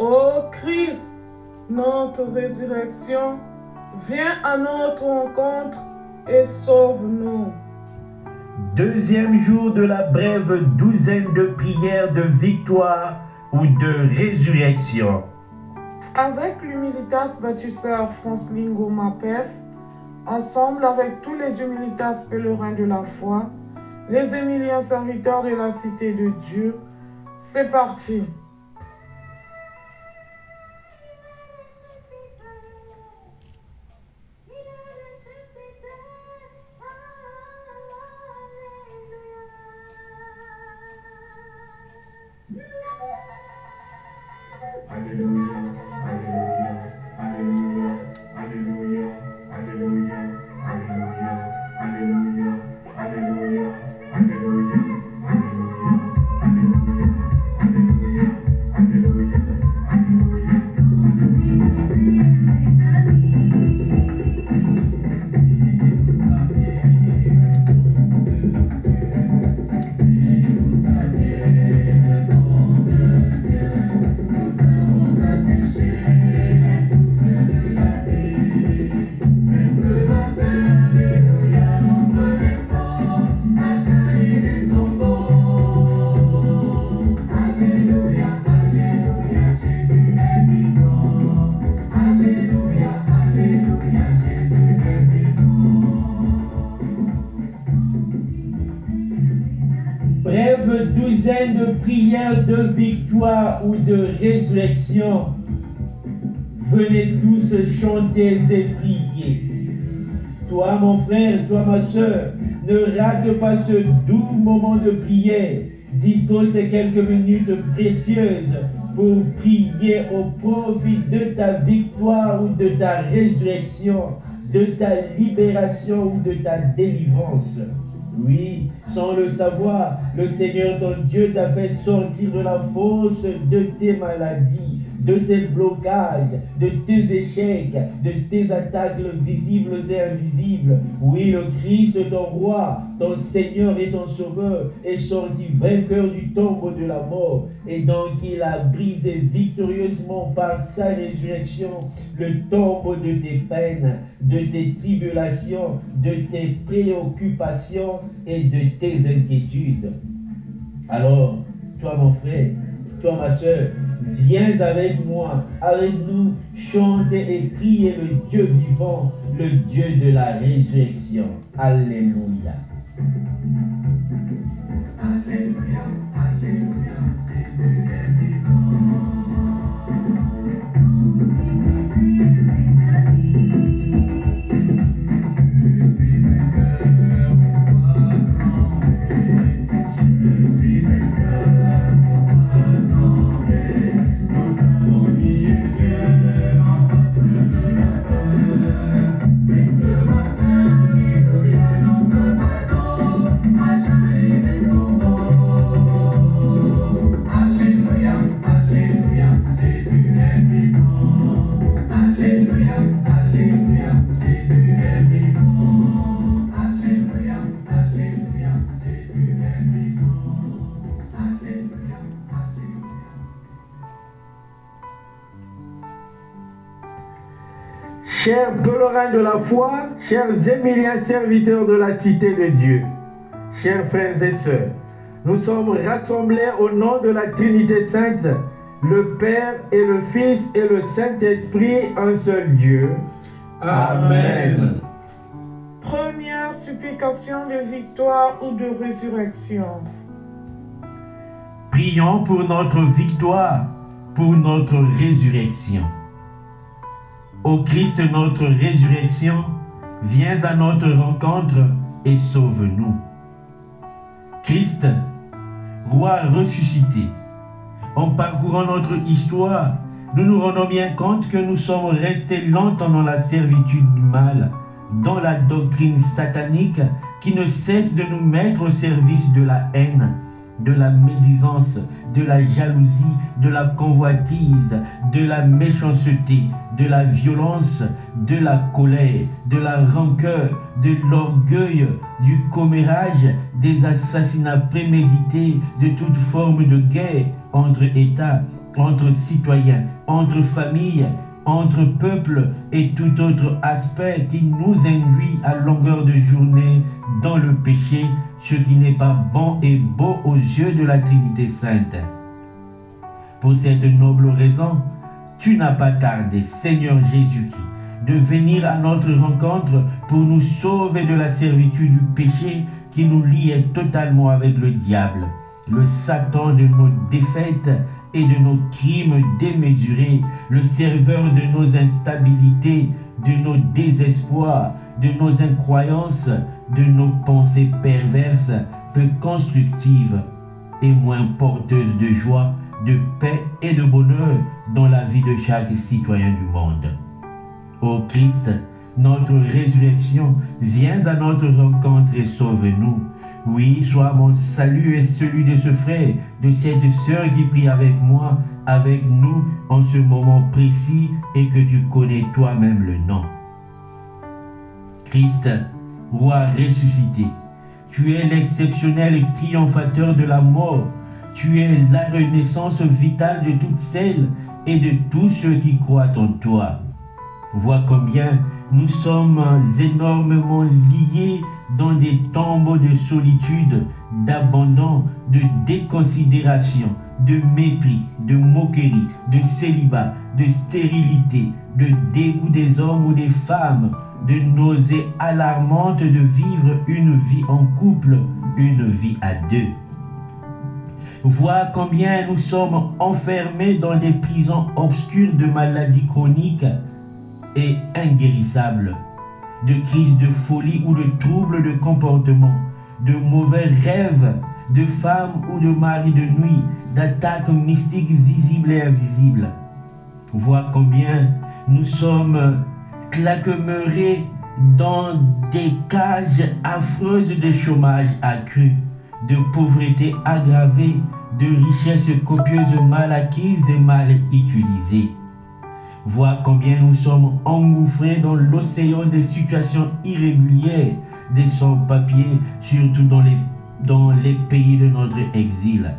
Ô Christ, notre résurrection, viens à notre rencontre et sauve-nous. Deuxième jour de la brève douzaine de prières de victoire ou de résurrection. Avec l'Humilitas Bâtisseur Francelingo Mapef, ensemble avec tous les Humilitas pèlerins de la foi, les Émiliens serviteurs de la Cité de Dieu, c'est parti. Alléluia, Alléluia, Alléluia, Alléluia, Alléluia, Alléluia, Alléluia, Alléluia, Alléluia, Alléluia, Alléluia, Brève douzaine de prières de victoire ou de résurrection. Venez tous chanter et prier. Toi, mon frère, toi, ma soeur, ne rate pas ce doux moment de prière. Dispose ces quelques minutes précieuses pour prier au profit de ta victoire ou de ta résurrection, de ta libération ou de ta délivrance. Oui, sans le savoir, le Seigneur ton Dieu t'a fait sortir de la fosse de tes maladies, de tes blocages, de tes échecs, de tes attaques visibles et invisibles. Oui, le Christ, ton roi, ton Seigneur et ton Sauveur, est sorti vainqueur du tombeau de la mort. Et donc il a brisé victorieusement par sa résurrection le tombeau de tes peines, de tes tribulations, de tes préoccupations et de tes inquiétudes. Alors, toi mon frère, toi ma soeur, viens avec moi, avec nous, chanter et prier le Dieu vivant, le Dieu de la résurrection. Alléluia. Alléluia, Alléluia, Jésus est vivant. Chers pèlerins de la foi, chers Émiliens serviteurs de la Cité de Dieu, chers frères et sœurs, nous sommes rassemblés au nom de la Trinité Sainte, le Père et le Fils et le Saint-Esprit, un seul Dieu. Amen. Première supplication de victoire ou de résurrection. Prions pour notre victoire, pour notre résurrection. Ô Christ, notre résurrection, viens à notre rencontre et sauve-nous. Christ, roi ressuscité, en parcourant notre histoire, nous nous rendons bien compte que nous sommes restés longtemps dans la servitude du mal, dans la doctrine satanique qui ne cesse de nous mettre au service de la haine, de la médisance, de la jalousie, de la convoitise, de la méchanceté, de la violence, de la colère, de la rancœur, de l'orgueil, du commérage, des assassinats prémédités, de toute forme de guerre entre États, entre citoyens, entre familles, entre peuples et tout autre aspect qui nous induit à longueur de journée dans le péché, ce qui n'est pas bon et beau aux yeux de la Trinité Sainte. Pour cette noble raison, tu n'as pas tardé, Seigneur Jésus-Christ, de venir à notre rencontre pour nous sauver de la servitude du péché qui nous liait totalement avec le diable, le Satan de nos défaites et de nos crimes démesurés, le serveur de nos instabilités, de nos désespoirs, de nos incroyances, de nos pensées perverses, peu constructives et moins porteuses de joie, de paix et de bonheur dans la vie de chaque citoyen du monde. Ô Christ, notre résurrection, viens à notre rencontre et sauve-nous. Oui, sois mon salut et celui de ce frère, de cette sœur qui prie avec moi, avec nous en ce moment précis et que tu connais toi-même le nom. Christ, roi ressuscité, tu es l'exceptionnel triomphateur de la mort. Tu es la renaissance vitale de toutes celles et de tous ceux qui croient en toi. Vois combien nous sommes énormément liés dans des tombeaux de solitude, d'abandon, de déconsidération, de mépris, de moquerie, de célibat, de stérilité, de dégoût des hommes ou des femmes, de nausées alarmantes de vivre une vie en couple, une vie à deux. Vois combien nous sommes enfermés dans des prisons obscures de maladies chroniques et inguérissables, de crises de folie ou de troubles de comportement, de mauvais rêves, de femmes ou de maris de nuit, d'attaques mystiques visibles et invisibles. Vois combien nous sommes claquemeurés dans des cages affreuses de chômage accru, de pauvreté aggravée, de richesses copieuses mal acquises et mal utilisées. Vois combien nous sommes engouffrés dans l'océan des situations irrégulières, des sans-papiers, surtout dans les pays de notre exil.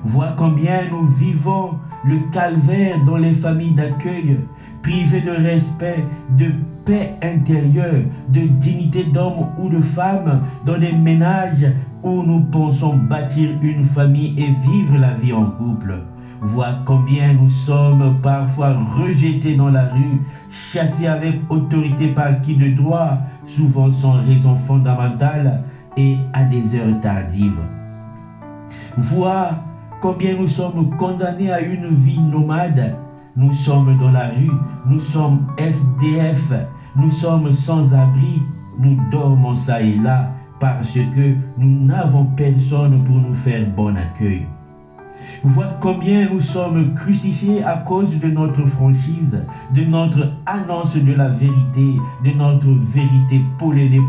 Vois combien nous vivons le calvaire dans les familles d'accueil, privés de respect, de paix intérieure, de dignité d'homme ou de femme, dans des ménages où nous pensons bâtir une famille et vivre la vie en couple. Vois combien nous sommes parfois rejetés dans la rue, chassés avec autorité par qui de droit, souvent sans raison fondamentale et à des heures tardives. Vois combien nous sommes condamnés à une vie nomade. Nous sommes dans la rue, nous sommes SDF, nous sommes sans abri, nous dormons ça et là parce que nous n'avons personne pour nous faire bon accueil. Vois combien nous sommes crucifiés à cause de notre franchise, de notre annonce de la vérité, de notre vérité polélé,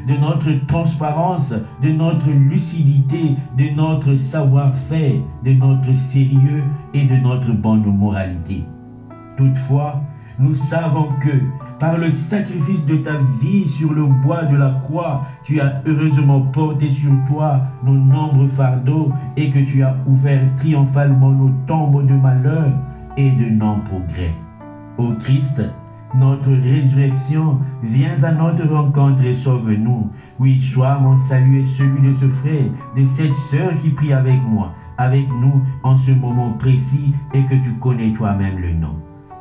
de notre transparence, de notre lucidité, de notre savoir-faire, de notre sérieux et de notre bonne moralité. Toutefois, nous savons que par le sacrifice de ta vie sur le bois de la croix, tu as heureusement porté sur toi nos nombreux fardeaux et que tu as ouvert triomphalement nos tombeaux de malheur et de non-progrès. Ô Christ, notre résurrection, viens à notre rencontre et sauve-nous. Oui, sois mon salut et celui de ce frère, de cette sœur qui prie avec moi, avec nous en ce moment précis et que tu connais toi-même le nom.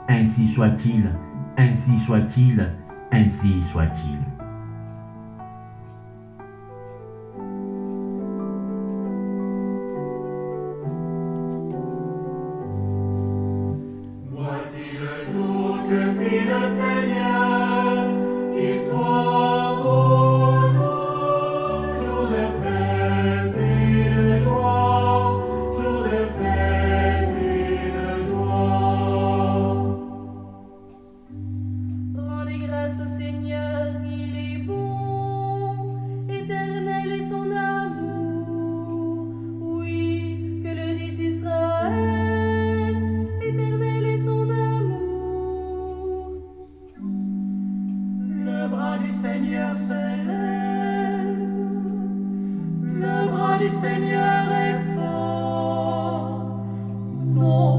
Ainsi soit-il. Ainsi soit-il, ainsi soit-il. Voici le jour que fit le Seigneur, qu'il soit pour nous, jour de fête et de joie, jour de fête et de joie. Rendez grâce au Seigneur, il est bon, éternel est son amour. Oui, que le dise Israël, éternel est son amour. Le bras du Seigneur se lève, le bras du Seigneur est fort. Non.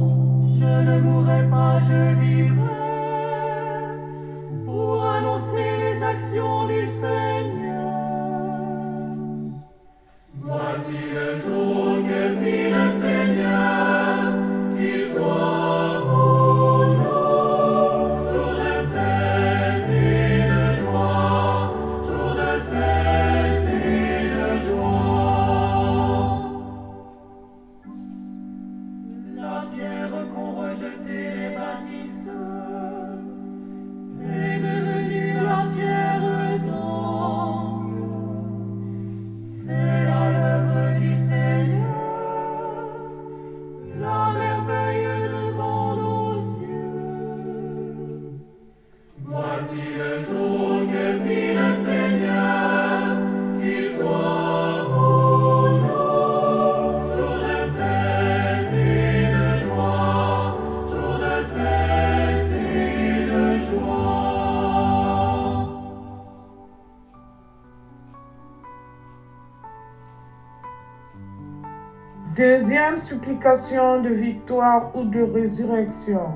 Deuxième supplication de victoire ou de résurrection.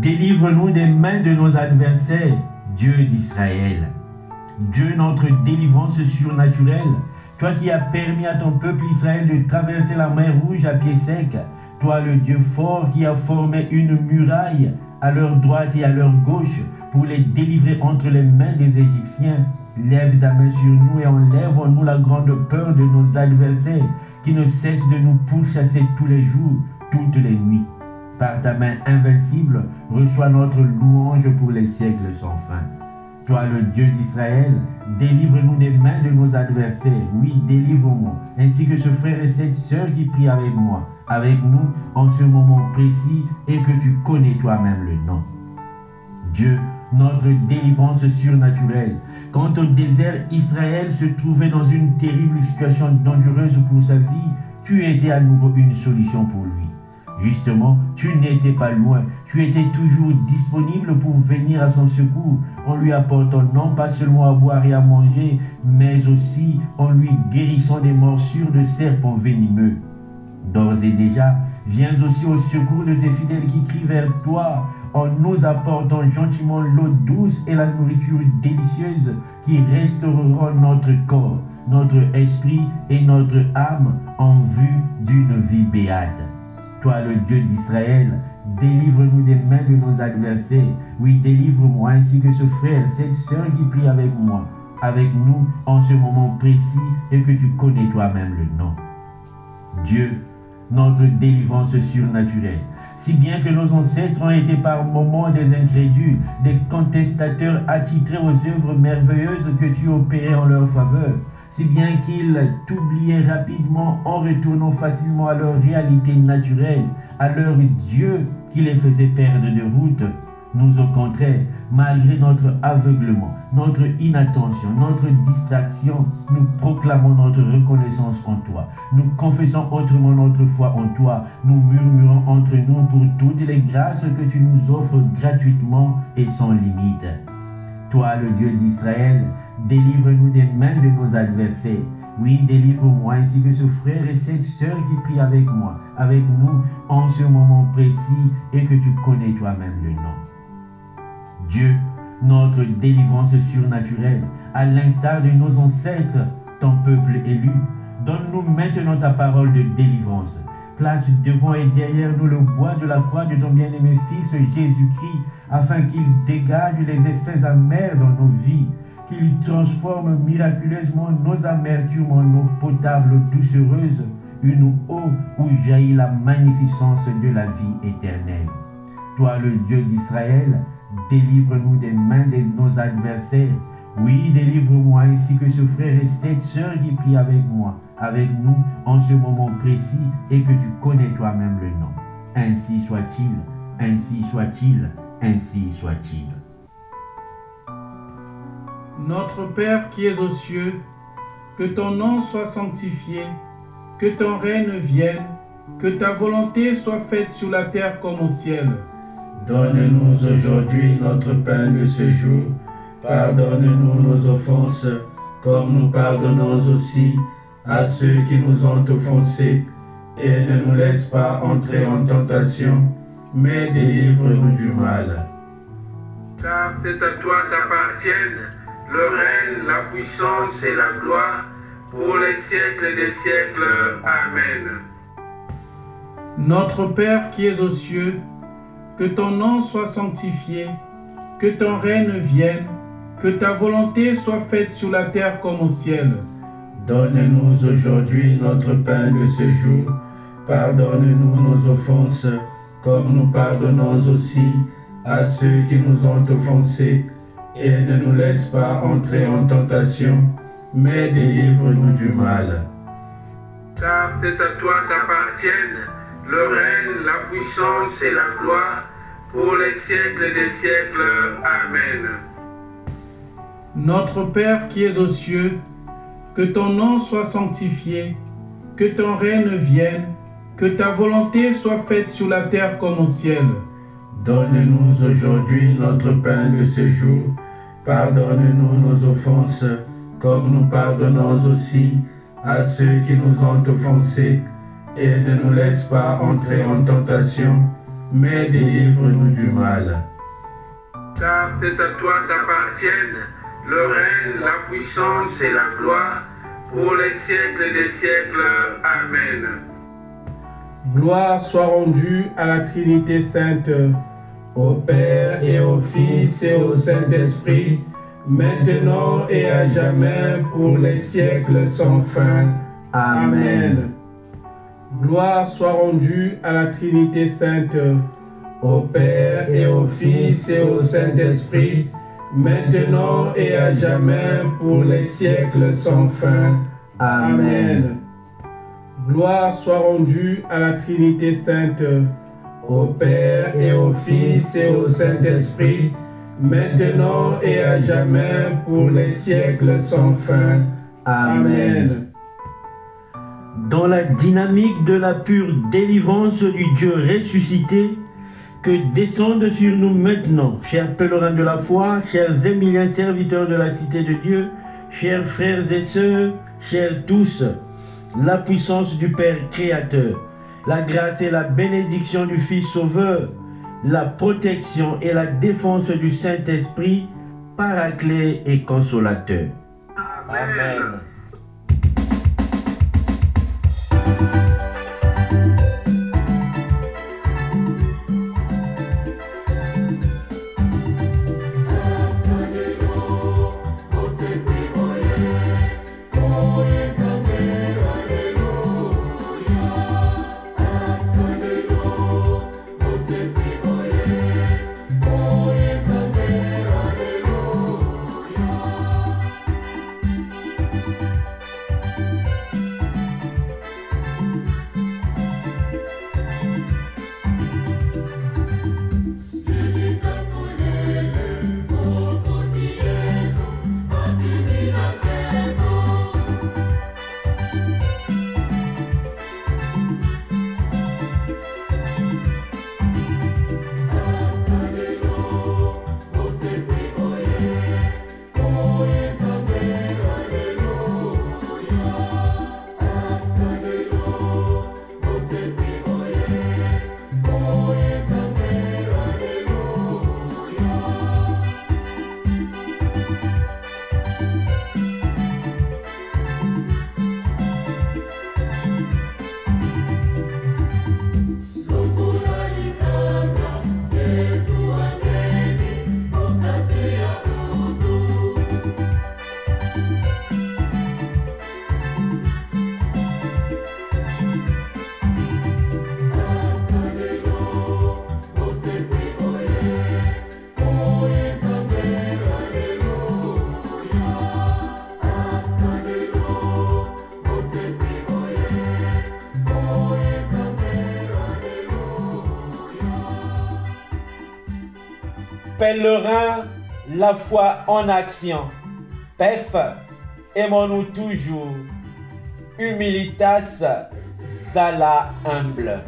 Délivre-nous des mains de nos adversaires, Dieu d'Israël. Dieu, notre délivrance surnaturelle, toi qui as permis à ton peuple Israël de traverser la mer Rouge à pied sec, toi le Dieu fort qui a formé une muraille à leur droite et à leur gauche pour les délivrer entre les mains des Égyptiens, lève ta main sur nous et enlève en nous la grande peur de nos adversaires qui ne cessent de nous pourchasser tous les jours, toutes les nuits. Par ta main invincible, reçois notre louange pour les siècles sans fin. Toi, le Dieu d'Israël, délivre-nous des mains de nos adversaires. Oui, délivre-moi, ainsi que ce frère et cette sœur qui prient avec nous en ce moment précis et que tu connais toi-même le nom. Dieu, notre délivrance surnaturelle. Quand au désert, Israël se trouvait dans une terrible situation dangereuse pour sa vie, tu étais à nouveau une solution pour lui. Justement, tu n'étais pas loin, tu étais toujours disponible pour venir à son secours, en lui apportant non pas seulement à boire et à manger, mais aussi en lui guérissant des morsures de serpents venimeux. D'ores et déjà, viens aussi au secours de tes fidèles qui crient vers toi, en nous apportant gentiment l'eau douce et la nourriture délicieuse qui restaureront notre corps, notre esprit et notre âme en vue d'une vie béate. Toi, le Dieu d'Israël, délivre-nous des mains de nos adversaires. Oui, délivre-moi ainsi que ce frère, cette sœur qui prie avec nous en ce moment précis et que tu connais toi-même le nom. Dieu, notre délivrance surnaturelle. Si bien que nos ancêtres ont été par moments des incrédules, des contestateurs attitrés aux œuvres merveilleuses que tu opérais en leur faveur, si bien qu'ils t'oubliaient rapidement en retournant facilement à leur réalité naturelle, à leur Dieu qui les faisait perdre de route. Nous, au contraire, malgré notre aveuglement, notre inattention, notre distraction, nous proclamons notre reconnaissance en toi. Nous confessons autrement notre foi en toi. Nous murmurons entre nous pour toutes les grâces que tu nous offres gratuitement et sans limite. Toi, le Dieu d'Israël, délivre-nous des mains de nos adversaires. Oui, délivre-moi ainsi que ce frère et cette sœur qui prient avec nous en ce moment précis et que tu connais toi-même le nom. Dieu, notre délivrance surnaturelle, à l'instar de nos ancêtres, ton peuple élu, donne-nous maintenant ta parole de délivrance. Place devant et derrière nous le bois de la croix de ton bien-aimé Fils Jésus-Christ, afin qu'il dégage les effets amers dans nos vies, qu'il transforme miraculeusement nos amertumes en eau potable doucereuse, une eau où jaillit la magnificence de la vie éternelle. Toi, le Dieu d'Israël, délivre-nous des mains de nos adversaires. Oui, délivre-moi ainsi que ce frère et cette sœur qui prie avec nous en ce moment précis et que tu connais toi-même le nom. Ainsi soit-il, ainsi soit-il, ainsi soit-il. Notre Père qui es aux cieux, que ton nom soit sanctifié, que ton règne vienne, que ta volonté soit faite sur la terre comme au ciel. Donne-nous aujourd'hui notre pain de ce jour. Pardonne-nous nos offenses, comme nous pardonnons aussi à ceux qui nous ont offensés. Et ne nous laisse pas entrer en tentation, mais délivre-nous du mal. Car c'est à toi qu'appartiennent le règne, la puissance et la gloire, pour les siècles des siècles. Amen. Notre Père qui es aux cieux, que ton nom soit sanctifié, que ton règne vienne, que ta volonté soit faite sur la terre comme au ciel. Donne-nous aujourd'hui notre pain de ce jour. Pardonne-nous nos offenses, comme nous pardonnons aussi à ceux qui nous ont offensés. Et ne nous laisse pas entrer en tentation, mais délivre-nous du mal. Car c'est à toi qu'appartiennent le règne, la puissance et la gloire, pour les siècles des siècles. Amen. Notre Père qui es aux cieux, que ton nom soit sanctifié, que ton règne vienne, que ta volonté soit faite sur la terre comme au ciel. Donne-nous aujourd'hui notre pain de ce jour. Pardonne-nous nos offenses, comme nous pardonnons aussi à ceux qui nous ont offensés, et ne nous laisse pas entrer en tentation, mais délivre-nous du mal. Car c'est à toi qu'appartiennent le règne, la puissance et la gloire, pour les siècles des siècles. Amen. Gloire soit rendue à la Trinité Sainte, Au Père et au Fils et au Saint-Esprit, maintenant et à jamais, pour les siècles sans fin. Amen. Gloire soit rendue à la Trinité Sainte, Au Père et au Fils et au Saint-Esprit, maintenant et à jamais, pour les siècles sans fin. Amen. Gloire soit rendue à la Trinité Sainte, Au Père et au Fils et au Saint-Esprit, maintenant et à jamais, pour les siècles sans fin. Amen. Dans la dynamique de la pure délivrance du Dieu ressuscité, que descende sur nous maintenant, chers pèlerins de la foi, chers Émiliens serviteurs de la cité de Dieu, chers frères et sœurs, chers tous, la puissance du Père Créateur, la grâce et la bénédiction du Fils Sauveur, la protection et la défense du Saint-Esprit, Paraclet et Consolateur. Amen. Pèlerin, la foi en action. PEF, aimons-nous toujours. Humilitas, Zala humble.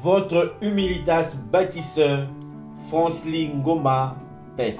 votre Humilitas bâtisseur, Francelin Ngoma, PEF.